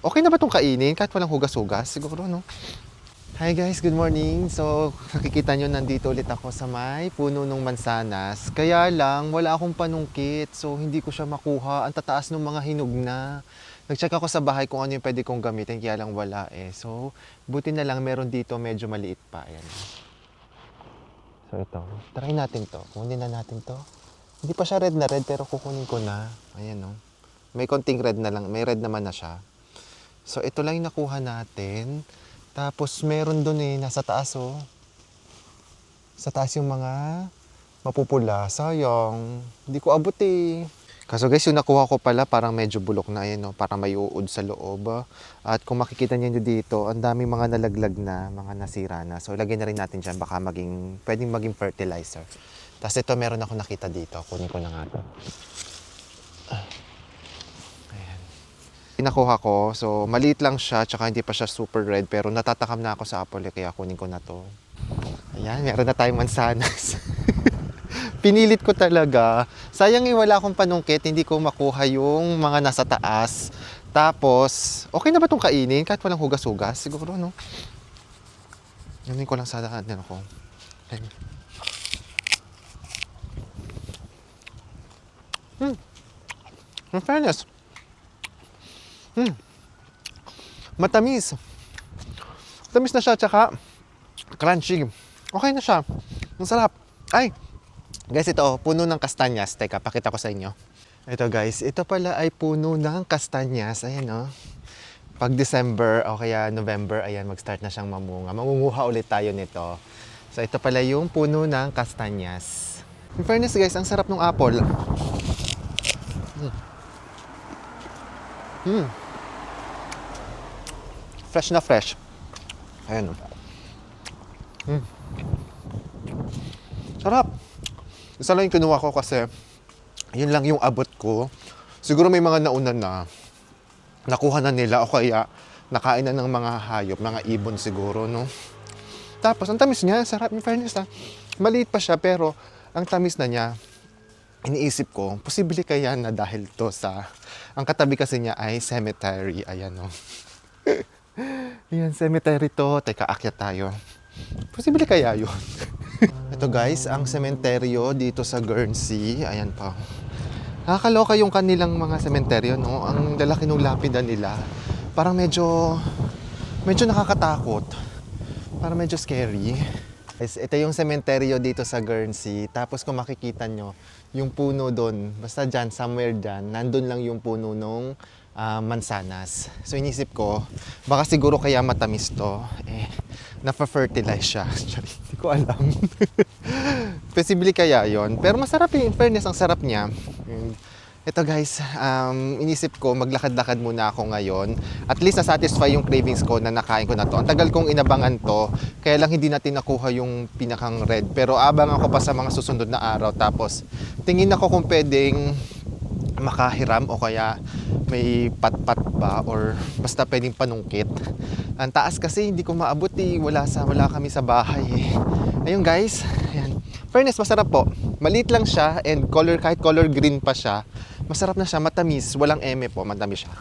Okay na ba itong kainin kahit walang hugas-hugas? Siguro, no? Hi guys, good morning. So, nakikita nyo, nandito ulit ako sa may puno ng mansanas. Kaya lang, wala akong panungkit. So, hindi ko siya makuha. Ang tataas ng mga hinog na. Nag-check ako sa bahay kung ano yung pwede kong gamitin, kaya lang wala eh. So, buti na lang meron dito medyo maliit pa. Ayan. So, ito. Try natin to. Kunin na natin to. Hindi pa siya red na red, pero kukunin ko na. Ayan, no? May konting red na lang. May red naman na siya. So, ito lang yung nakuha natin. Tapos, meron doon eh, nasa taas oh. Sa taas yung mga mapupula. Sayang. Hindi ko abot eh. Kaso guys, yung nakuha ko pala, parang medyo bulok na yan, no? Parang may uod sa loob. At kung makikita niyo dito, ang daming mga nalaglag na, mga nasira na. So, ilagay na rin natin dyan. Baka pwedeng maging fertilizer. Tapos ito, meron ako nakita dito. Kunin ko na nga ito. Nakuha ko. So, maliit lang siya, tsaka hindi pa siya super red, pero natatakam na ako sa apple, kaya kunin ko na to. Ayan, meron na tayong mansanas. Pinilit ko talaga. Sayang wala akong panungkit, hindi ko makuha yung mga nasa taas. Tapos, okay na ba itong kainin kahit walang hugas-hugas? Siguro, no? Yanin ko lang sa daan ako. In fairness, matamis. Matamis na siya, tsaka crunchy. Okay na siya. Ang sarap. Ay! Guys, ito, puno ng kastanyas. Teka, pakita ko sa inyo. Ito guys, ito pala ay puno ng kastanyas. Ayan o. Pag December o kaya November, ayan, mag-start na siyang mamunga. Mangunguha ulit tayo nito. So, ito pala yung puno ng kastanyas. In fairness guys, ang sarap ng apple. Fresh na fresh. Ayan o. Sarap. Isa lang yung kinuha ko kasi yun lang yung abot ko. Siguro may mga nauna na nakuha na nila o kaya nakain na ng mga hayop, mga ibon siguro, no? Tapos, ang tamis niya, sarap, in fairness ha. Maliit pa siya, pero ang tamis na niya, iniisip ko, posible kaya na dahil to sa, ang katabi kasi niya ay cemetery, ayan no. Ayan, cemetery to. Teka, akyat tayo. Posible kaya yun? Ito guys, ang sementeryo dito sa Guernsey. Ayan pa. Nakakaloka yung kanilang mga sementeryo, no? Ang lalaki ng lapida nila. Parang medyo nakakatakot. Parang medyo scary. Guys, ito yung sementeryo dito sa Guernsey. Tapos kung makikita nyo, yung puno doon, basta dyan, somewhere dyan, nandun lang yung puno nung mansanas. So inisip ko, baka siguro kaya matamis to. Na-fertilize siya. Hindi ko alam. Possibly kaya yon. Pero masarap in fairness, ang sarap niya. Ito guys, inisip ko maglakad-lakad muna ako ngayon. At least na-satisfy yung cravings ko na nakain ko na to. Ang tagal kong inabangan to, kaya lang hindi natin nakuha yung pinakang red. Pero abang ako pa sa mga susunod na araw. Tapos tingin ako kung pwedeng makahiram o kaya may pat-pat ba or basta pwedeng panungkit. Ang taas kasi hindi ko maabot eh. Wala kami sa bahay eh. Ayun guys, ayan. Fairness, masarap po. Maliit lang siya and kahit color green pa siya, masarap na siya, matamis, walang eme po, matamis siya.